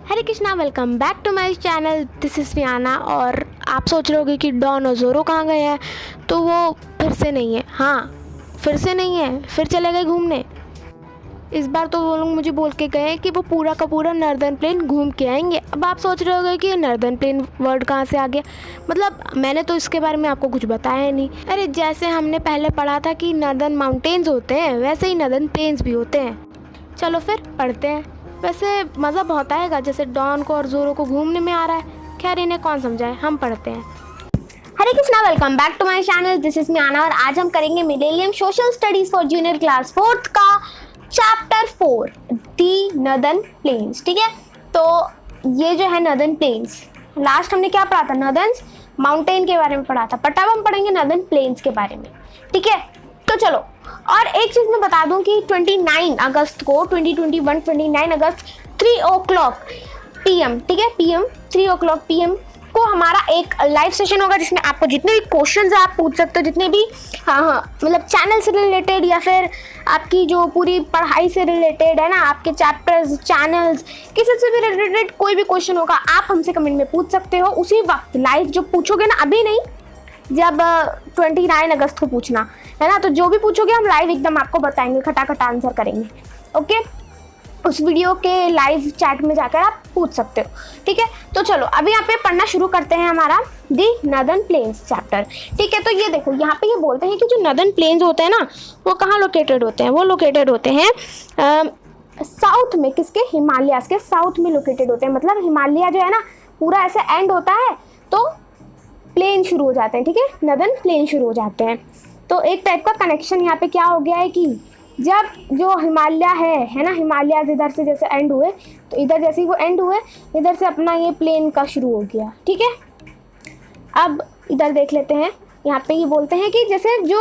Hare Krishna, welcome back to my channel. This is Miyana. और आप सोच रहे होगे कि डॉन और ज़ोरो कहाँ गए हैं, तो वो फिर से नहीं है। हाँ, फिर से नहीं है, फिर चले गए घूमने। इस बार तो वो लोग मुझे बोल के गए कि वो पूरा का पूरा नॉर्दर्न प्लेन घूम के आएंगे। अब आप सोच रहे होगे कि नॉर्दर्न प्लेन वर्ड कहाँ से आ गया, मतलब मैंने तो इसके बारे में आपको कुछ बताया नहीं। अरे जैसे हमने पहले पढ़ा था कि नॉर्दर्न माउंटेन्स होते हैं, वैसे ही नॉर्दर्न प्लेन्स भी होते हैं। चलो फिर पढ़ते हैं। वैसे मज़ा बहुत आएगा, जैसे डॉन को और ज़ोरो को घूमने में आ रहा है। खैर इन्हें कौन समझाए, हम पढ़ते हैं। Hare Krishna, welcome back to my channel. This is Miyana और आज हम करेंगे millennium social studies for junior class 4th का चैप्टर 4 दी नॉर्दर्न प्लेन्स। ठीक है, तो ये जो है नॉर्दर्न प्लेन्स, लास्ट हमने क्या पढ़ा था, नॉर्दर्न माउंटेन के बारे में पढ़ा था, बट अब हम पढ़ेंगे नॉर्दर्न प्लेन्स के बारे में। ठीक है, तो चलो। और एक चीज़ मैं बता दूं कि 29 अगस्त को 2021 29 अगस्त 3 o'clock PM, ठीक है, PM 3 o'clock PM को हमारा एक लाइव सेशन होगा, जिसमें आपको जितने भी क्वेश्चंस आप पूछ सकते हो, जितने भी मतलब चैनल से रिलेटेड या फिर आपकी जो पूरी पढ़ाई से रिलेटेड है ना, आपके चैप्टर्स, चैनल्स, किसी से भी रिलेटेड कोई भी क्वेश्चन होगा, आप हमसे कमेंट में पूछ सकते हो उसी वक्त लाइव। जो पूछोगे ना, अभी नहीं, जब 29 अगस्त को पूछना है ना, तो जो भी पूछोगे हम लाइव एकदम आपको बताएंगे, खटाखट आंसर करेंगे। ओके, उस वीडियो के लाइव चैट में जाकर आप पूछ सकते हो। ठीक है, तो चलो अभी यहाँ पे पढ़ना शुरू करते हैं हमारा दी नॉर्दर्न प्लेन्स चैप्टर। ठीक है, तो ये देखो, यहाँ पे ये बोलते हैं कि जो नॉर्दर्न प्लेन्स होते हैं ना, वो कहाँ लोकेटेड होते हैं, वो लोकेटेड होते हैं साउथ में। किसके? हिमालयाज के साउथ में लोकेटेड होते हैं। मतलब हिमालय जो है ना, पूरा ऐसे एंड होता है तो प्लेन शुरू हो जाते हैं। ठीक है, नॉर्दर्न प्लेन शुरू हो जाते हैं। तो एक टाइप का कनेक्शन यहाँ पे क्या हो गया है कि जब जो हिमालय है ना, हिमालय इधर से जैसे एंड हुए, तो इधर जैसे ही वो एंड हुए, इधर से अपना ये प्लेन का शुरू हो गया। ठीक है, अब इधर देख लेते हैं। यहाँ पे ये बोलते हैं कि जैसे जो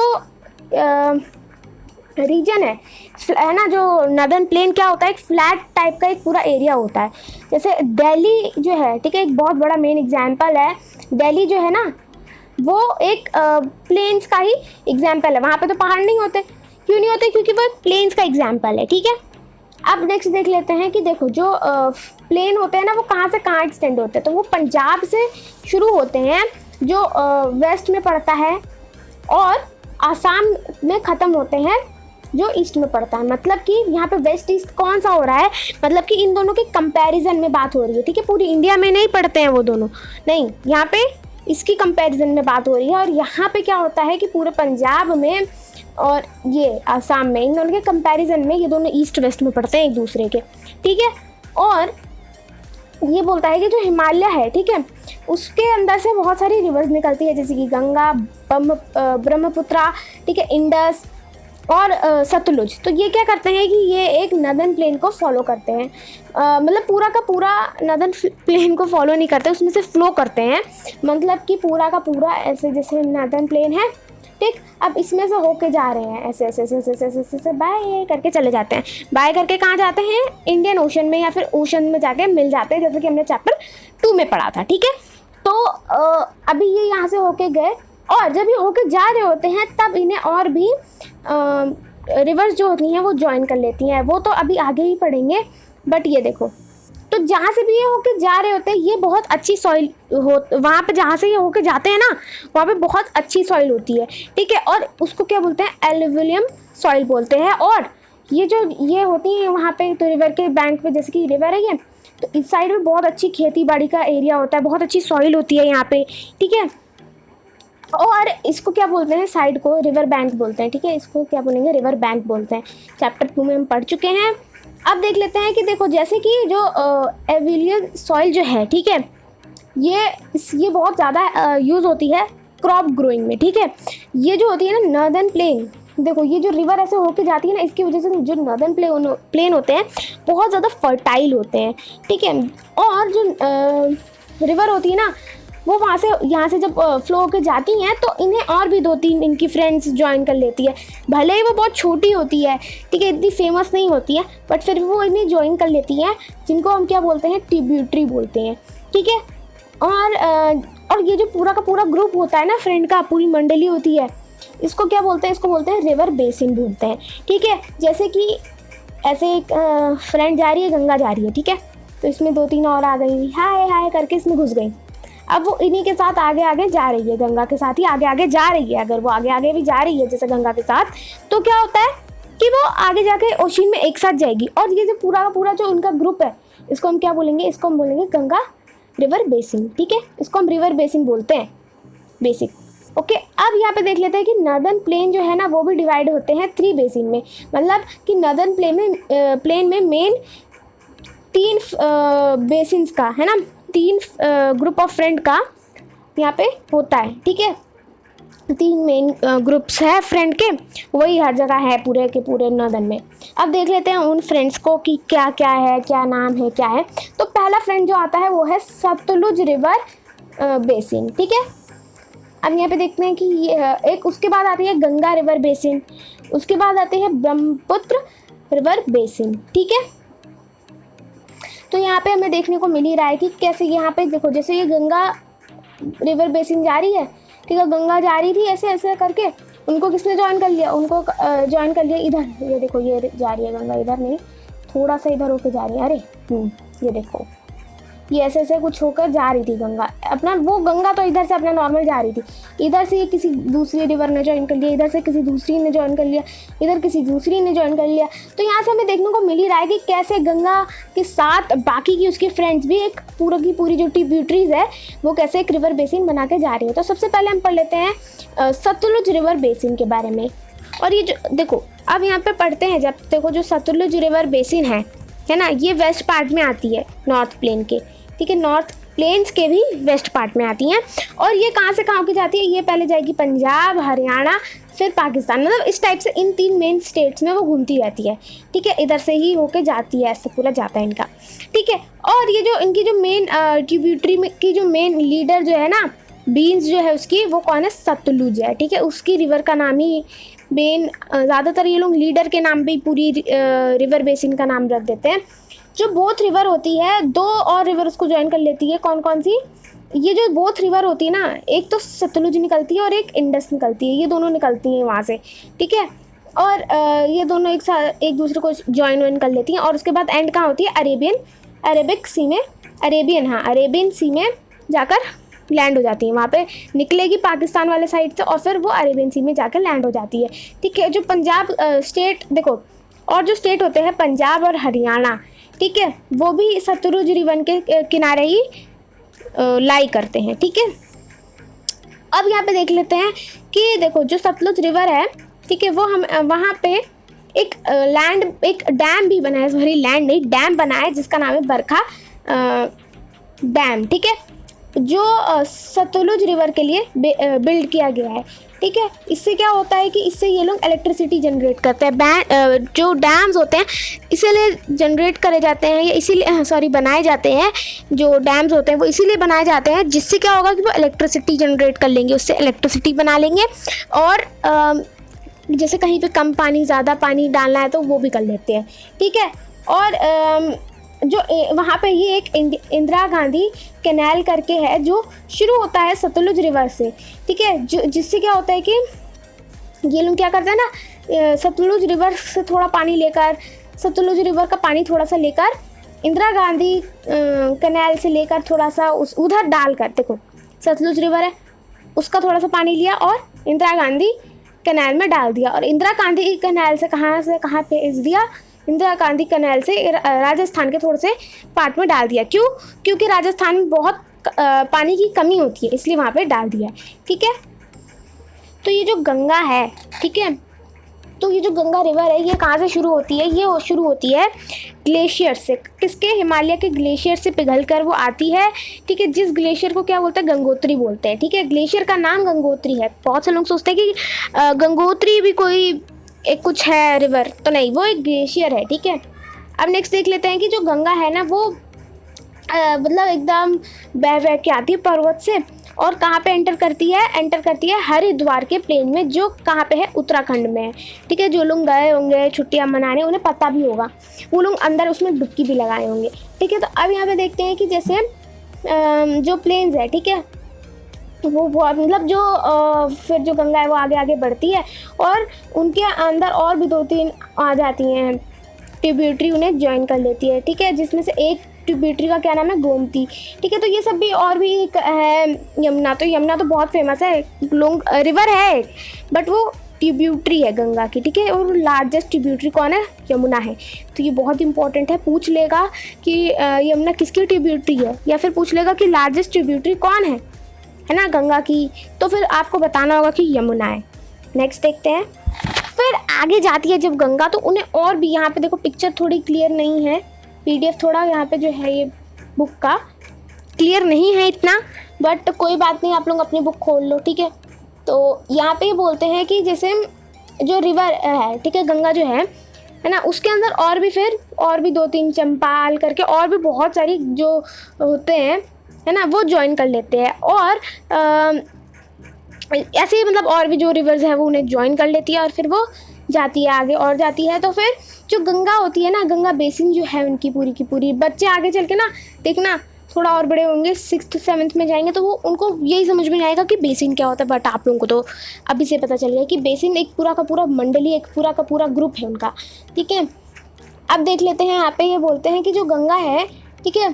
रीजन है ना, जो नॉर्दर्न प्लेन क्या होता है, एक फ्लैट टाइप का एक पूरा एरिया होता है। जैसे दिल्ली जो है, ठीक है, एक बहुत बड़ा मेन एग्जाम्पल है। दिल्ली जो है ना, वो एक प्लेन्स का ही एग्जाम्पल है। वहाँ पे तो पहाड़ नहीं होते। क्यों नहीं होते? क्योंकि वो प्लेन्स का एग्जाम्पल है। ठीक है, अब नेक्स्ट देख लेते हैं कि देखो, जो प्लेन होते हैं ना, वो कहाँ से कहाँ एक्सटेंड होते हैं। तो वो पंजाब से शुरू होते हैं, जो वेस्ट में पड़ता है, और आसाम में ख़त्म होते हैं, जो ईस्ट में पड़ता है। मतलब कि यहाँ पे वेस्ट ईस्ट कौन सा हो रहा है, मतलब कि इन दोनों के कंपैरिजन में बात हो रही है। ठीक है, पूरी इंडिया में नहीं पड़ते हैं वो दोनों, नहीं, यहाँ पे इसकी कंपैरिजन में बात हो रही है। और यहाँ पे क्या होता है कि पूरे पंजाब में और ये आसाम में, इन दोनों के कंपैरिजन में ये दोनों ईस्ट वेस्ट में पड़ते हैं एक दूसरे के। ठीक है, और ये बोलता है कि जो हिमालय है, ठीक है, उसके अंदर से बहुत सारी रिवर्स निकलती है, जैसे कि गंगा, ब्रह्मपुत्रा, ठीक है, इंडस और सतलुज। तो ये क्या करते हैं कि ये एक नॉर्दर्न प्लेन को फॉलो करते हैं। मतलब पूरा का पूरा नॉर्दर्न प्लेन को फॉलो नहीं करते, उसमें से फ्लो करते हैं। मतलब कि पूरा का पूरा ऐसे, जैसे नॉर्दर्न प्लेन है, ठीक, अब इसमें से होके जा रहे हैं, ऐसे ऐसे ऐसे ऐसे ऐसे ऐसे बाय करके चले जाते हैं। बाय करके कहाँ जाते हैं? इंडियन ओशन में या फिर ओशन में जाके मिल जाते हैं, जैसे कि हमने चैप्टर 2 में पढ़ा था। ठीक है, तो अभी ये यहाँ से होके गए, और जब ये होके जा रहे होते हैं तब इन्हें और भी रिवर्स जो होती हैं वो ज्वाइन कर लेती हैं। वो तो अभी आगे ही पढ़ेंगे, बट ये देखो, तो जहाँ से भी ये होके जा रहे होते हैं, ये बहुत अच्छी सॉइल हो, वहाँ पे जहाँ से ये होके जाते हैं ना, वहाँ पे बहुत अच्छी सॉइल होती है। ठीक है, और उसको क्या बोलते हैं? एलुविलियम सॉइल बोलते हैं। और ये जो ये होती है वहाँ पे, तो रिवर के बैंक पे, जैसे कि रिवर है ये, तो इस साइड में बहुत अच्छी खेती बाड़ी का एरिया होता है, बहुत अच्छी सॉइल होती है यहाँ पे। ठीक है, और इसको क्या बोलते हैं? साइड को रिवर बैंक बोलते हैं। ठीक है, इसको क्या बोलेंगे? रिवर बैंक बोलते हैं। चैप्टर 2 में हम पढ़ चुके हैं। अब देख लेते हैं कि देखो, जैसे कि जो एविलियन सॉइल जो है, ठीक है, ये बहुत ज़्यादा यूज़ होती है क्रॉप ग्रोइंग में। ठीक है, ये जो होती है ना नॉर्दर्न प्लेन, देखो ये जो रिवर ऐसे होके जाती है ना, इसकी वजह से जो नॉर्दर्न प्लेन होते हैं बहुत ज़्यादा फर्टाइल होते हैं। ठीक है, और जो रिवर होती है ना, वो वहाँ से, यहाँ से जब फ्लो होकर जाती हैं, तो इन्हें और भी 2-3 इनकी फ्रेंड्स ज्वाइन कर लेती है। भले ही वो बहुत छोटी होती है, ठीक है, इतनी फेमस नहीं होती है, बट फिर वो इन्हें ज्वाइन कर लेती हैं, जिनको हम क्या बोलते हैं? ट्रिब्यूटरी बोलते हैं। ठीक है, और ये जो पूरा का पूरा ग्रुप होता है ना, फ्रेंड का, पूरी मंडली होती है, इसको क्या बोलते हैं? इसको बोलते हैं रिवर बेसिन बोलते हैं। ठीक है, जैसे कि ऐसे एक फ्रेंड जा रही है, गंगा जा रही है, ठीक है, तो इसमें 2-3 और आ गई, हाय हाय करके इसमें घुस गई। अब वो इन्हीं के साथ आगे आगे जा रही है, गंगा के साथ ही आगे आगे जा रही है। अगर वो आगे आगे भी जा रही है जैसे गंगा के साथ, तो क्या होता है कि वो आगे जाके ओशियन में एक साथ जाएगी। और ये जो पूरा का पूरा जो उनका ग्रुप है, इसको हम क्या बोलेंगे, इसको हम बोलेंगे गंगा रिवर बेसिन, ठीक है। इसको हम रिवर बेसिन बोलते हैं, बेसिक। ओके, अब यहाँ पे देख लेते हैं कि नर्दर्न प्लेन जो है ना वो भी डिवाइड होते हैं 3 बेसिन में। मतलब कि नर्दर्न प्लेन में मेन 3 बेसिन्स का है ना, 3 ग्रुप ऑफ फ्रेंड का यहाँ पे होता है, ठीक है। 3 मेन ग्रुप्स है फ्रेंड के, वही हर जगह है पूरे के पूरे नर्दर्न में। अब देख लेते हैं उन फ्रेंड्स को कि क्या क्या है, क्या नाम है, क्या है। तो पहला फ्रेंड जो आता है वो है सतलुज रिवर बेसिन, ठीक है। अब यहाँ पे देखते हैं कि एक उसके बाद आती है गंगा रिवर बेसिन, उसके बाद आती है ब्रह्मपुत्र रिवर बेसिन, ठीक है। तो यहाँ पे हमें देखने को मिल ही रहा है कि कैसे यहाँ पे देखो, जैसे ये गंगा रिवर बेसिन जा रही है, ठीक है, गंगा जा रही थी ऐसे ऐसे करके, उनको किसने ज्वाइन कर लिया, उनको ज्वाइन कर लिया इधर। ये देखो ये जा रही है गंगा, इधर नहीं, थोड़ा सा इधर होके जा रही है। अरे ये देखो, ये ऐसे ऐसे कुछ होकर जा रही थी गंगा अपना। वो गंगा तो इधर से अपना नॉर्मल जा रही थी, इधर से किसी दूसरी रिवर ने ज्वाइन कर लिया, इधर से किसी दूसरी ने ज्वाइन कर लिया, इधर किसी दूसरी ने ज्वाइन कर लिया। तो यहाँ से हमें देखने को मिल ही रहा है कि कैसे गंगा के साथ बाकी की उसकी फ्रेंड्स भी एक पूरा की पूरी जो ट्रिब्यूटरीज है वो कैसे एक रिवर बेसिन बना के जा रही है। तो सबसे पहले हम पढ़ लेते हैं सतलुज रिवर बेसिन के बारे में। और ये जो देखो, अब यहाँ पे पढ़ते हैं, जब देखो जो सतलुज रिवर बेसिन है ना, ये वेस्ट पार्ट में आती है नॉर्थ प्लेन के, ठीक है। नॉर्थ प्लेन्स के भी वेस्ट पार्ट में आती हैं। और ये कहाँ से कहाँ की जाती है, ये पहले जाएगी पंजाब, हरियाणा, फिर पाकिस्तान। मतलब इस टाइप से इन 3 मेन स्टेट्स में वो घूमती रहती है, ठीक है। इधर से ही होके जाती है, ऐसे पूरा जाता है इनका, ठीक है। और ये जो इनकी जो मेन ट्रिब्यूटरी में की जो मेन लीडर जो है ना, बीन्स जो है उसकी, वो कौन है, सतलुज है, ठीक है। उसकी रिवर का नाम ही मेन, ज़्यादातर ये लोग लीडर के नाम पे पूरी रिवर बेसिन का नाम रख देते हैं। जो बोथ रिवर होती है, 2 और रिवर उसको ज्वाइन कर लेती है। कौन कौन सी, ये जो बोथ रिवर होती है ना, एक तो सतलुज निकलती है और एक इंडस निकलती है, ये दोनों निकलती हैं वहाँ से, ठीक है। और ये दोनों एक साथ एक दूसरे को ज्वाइन कर लेती हैं। और उसके बाद एंड कहाँ होती है, अरेबियन सी में, अरेबियन सी में जाकर लैंड हो जाती है। वहाँ पे निकलेगी पाकिस्तान वाले साइड से और फिर वो अरेबियन सी में जाकर लैंड हो जाती है, ठीक है। जो पंजाब स्टेट देखो, और जो स्टेट होते हैं पंजाब और हरियाणा, ठीक है, वो भी सतलुज रिवर के किनारे ही लाई करते हैं, ठीक है। अब यहाँ पे देख लेते हैं कि देखो जो सतलुज रिवर है, ठीक है, वो हम वहाँ पे एक एक डैम भी बना है, सॉरी लैंड नहीं, डैम बना है जिसका नाम है बरखा डैम, ठीक है, जो सतलुज रिवर के लिए बिल्ड किया गया है, ठीक है। इससे क्या होता है कि इससे ये लोग इलेक्ट्रिसिटी जनरेट करते हैं। जो डैम्स होते हैं इसीलिए जनरेट करे जाते हैं, या इसीलिए बनाए जाते हैं। जो डैम्स होते हैं वो इसीलिए बनाए जाते हैं, जिससे क्या होगा कि वो इलेक्ट्रिसिटी जनरेट कर लेंगे, उससे इलेक्ट्रिसिटी बना लेंगे। और जैसे कहीं पे कम पानी, ज़्यादा पानी डालना है तो वो भी कर लेते हैं, ठीक है। और जो वहाँ पे ये एक इंदिरा गांधी कैनाल करके है जो शुरू होता है सतलुज रिवर से, ठीक है। जो जिससे क्या होता है कि ये लोग क्या करते हैं ना, सतलुज रिवर से थोड़ा पानी लेकर, सतलुज रिवर का पानी थोड़ा सा लेकर इंदिरा गांधी कैनाल से लेकर थोड़ा सा उधर डालकर, देखो सतलुज रिवर है उसका थोड़ा सा पानी लिया और इंदिरा गांधी कैनाल में डाल दिया। और इंदिरा गांधी कैनाल से कहाँ भेज दिया, इंदिरा गांधी कैनाल से राजस्थान के थोड़े से पार्ट में डाल दिया। क्योंकि राजस्थान में बहुत पानी की कमी होती है, इसलिए वहाँ पे डाल दिया, ठीक है। तो ये जो गंगा है, ठीक है, तो ये जो गंगा रिवर है ये कहाँ से शुरू होती है, ये शुरू होती है ग्लेशियर से। किसके, हिमालय के ग्लेशियर से पिघल कर वो आती है, ठीक है। जिस ग्लेशियर को क्या बोलते हैं, गंगोत्री बोलते हैं, ठीक है। ग्लेशियर का नाम गंगोत्री है। बहुत से लोग सोचते हैं कि गंगोत्री भी कोई एक कुछ है रिवर, तो नहीं, वो एक ग्लेशियर है, ठीक है। अब नेक्स्ट देख लेते हैं कि जो गंगा है ना वो मतलब एकदम बह के आती है पर्वत से, और कहाँ पे एंटर करती है हरिद्वार के प्लेन में, जो कहाँ पे है, उत्तराखंड में है, ठीक है। जो लोग गए होंगे छुट्टियाँ मनाने उन्हें पता भी होगा, वो लोग अंदर उसमें डुबकी भी लगाए होंगे, ठीक है। तो अब यहाँ पे देखते हैं कि जैसे जो प्लेन्स है, ठीक है, वो बहुत मतलब जो फिर जो गंगा है वो आगे आगे बढ़ती है और उनके अंदर और भी 2-3 आ जाती हैं ट्रिब्यूटरी, उन्हें ज्वाइन कर लेती है, ठीक है। जिसमें से एक ट्रिब्यूटरी का क्या नाम है, गोमती। ठीक है, तो ये सब भी और भी एक है यमुना। तो यमुना तो बहुत फेमस है, लॉन्ग रिवर है बट वो ट्रिब्यूटरी है गंगा की। ठीक है, और लार्जेस्ट ट्रिब्यूटरी कौन है, यमुना है। तो ये बहुत इंपॉर्टेंट है, पूछ लेगा कि यमुना किसकी ट्रिब्यूटरी है, या फिर पूछ लेगा कि लार्जेस्ट ट्रिब्यूटरी कौन है ना, गंगा की। तो फिर आपको बताना होगा कि यमुना है। नेक्स्ट देखते हैं, फिर आगे जाती है जब गंगा, तो उन्हें और भी, यहाँ पे देखो पिक्चर थोड़ी क्लियर नहीं है, PDF थोड़ा यहाँ पे जो है ये बुक का क्लियर नहीं है इतना, बट कोई बात नहीं, आप लोग अपनी बुक खोल लो। ठीक है, तो यहाँ पे बोलते हैं कि जैसे जो रिवर है, ठीक है, गंगा जो है ना, उसके अंदर और भी फिर और भी 2-3 चंपाल करके और भी बहुत सारी जो होते हैं है ना, वो ज्वाइन कर लेते हैं। और ऐसे ही मतलब और भी जो रिवर्स है वो उन्हें ज्वाइन कर लेती है और फिर वो जाती है आगे और जाती है। तो फिर जो गंगा होती है ना, गंगा बेसिन जो है उनकी पूरी की पूरी, बच्चे आगे चल के ना देखना थोड़ा और बड़े होंगे, 6th 7th में जाएंगे तो वो उनको यही समझ में आएगा कि बेसिन क्या होता है। बट आप लोगों को तो अभी से पता चल गया कि बेसिन एक पूरा का पूरा मंडली, एक पूरा का पूरा ग्रुप है उनका। ठीक है, अब देख लेते हैं, यहाँ पे ये बोलते हैं कि जो गंगा है, ठीक है,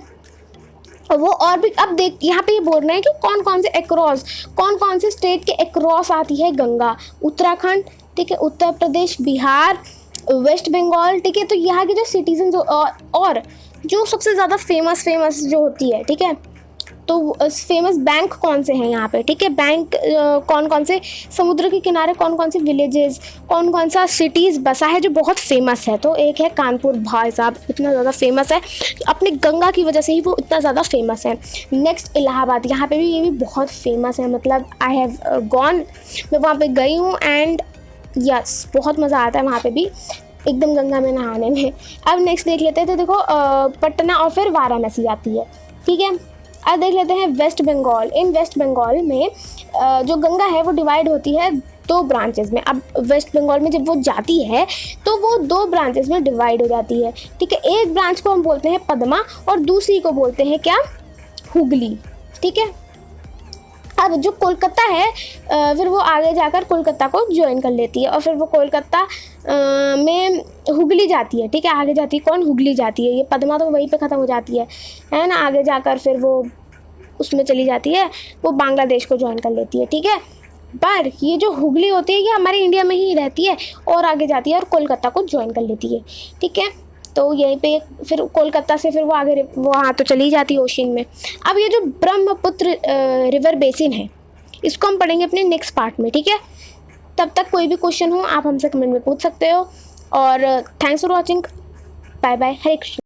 वो और भी, अब देख यहाँ पे ये बोल रहे हैं कि कौन कौन से अक्रॉस, कौन कौन से स्टेट के अक्रॉस आती है गंगा। उत्तराखंड, ठीक है, उत्तर प्रदेश, बिहार, वेस्ट बंगाल। ठीक है, तो यहाँ के जो सिटीजन और जो सबसे ज़्यादा फेमस जो होती है, ठीक है, तो फेमस बैंक कौन से हैं यहाँ पे। ठीक है, बैंक कौन कौन से, समुद्र के किनारे कौन कौन से विलेजेस, कौन कौन सा सिटीज़ बसा है जो बहुत फेमस है। तो एक है कानपुर, भाई साहब इतना ज़्यादा फेमस है, अपनी गंगा की वजह से ही वो इतना ज़्यादा फेमस है। नेक्स्ट इलाहाबाद, यहाँ पे भी ये भी बहुत फेमस है, मतलब आई हैव गॉन, मैं वहाँ पे गई हूँ एंड यस बहुत मज़ा आता है वहाँ पे भी एकदम गंगा में नहाने में। अब नेक्स्ट देख लेते हैं, तो देखो पटना और फिर वाराणसी आती है। ठीक है, अब देख लेते हैं वेस्ट बंगाल। इन वेस्ट बंगाल में जो गंगा है वो डिवाइड होती है 2 ब्रांचेस में। अब वेस्ट बंगाल में जब वो जाती है तो वो 2 ब्रांचेस में डिवाइड हो जाती है। ठीक है, एक ब्रांच को हम बोलते हैं पद्मा और दूसरी को बोलते हैं क्या, हुगली। ठीक है, अब जो कोलकाता है फिर वो आगे जाकर कोलकाता को ज्वाइन कर लेती है और फिर वो कोलकाता में हुगली जाती है। ठीक है, आगे जाती है कौन, हुगली जाती है। ये पद्मा तो वहीं पे ख़त्म हो जाती है ना, आगे जाकर फिर वो उसमें चली जाती है, वो बांग्लादेश को ज्वाइन कर लेती है। ठीक है, पर ये जो हुगली होती है ये हमारे इंडिया में ही रहती है और आगे जाती है और कोलकाता को ज्वाइन कर लेती है। ठीक है, तो यहीं पे फिर कोलकाता से फिर वो आगे वहाँ तो चली जाती है ओशन में। अब ये जो ब्रह्मपुत्र रिवर बेसिन है इसको हम पढ़ेंगे अपने नेक्स्ट पार्ट में। ठीक है, तब तक कोई भी क्वेश्चन हो आप हमसे कमेंट में पूछ सकते हो और thanks for watching, bye bye, Hare Krishna.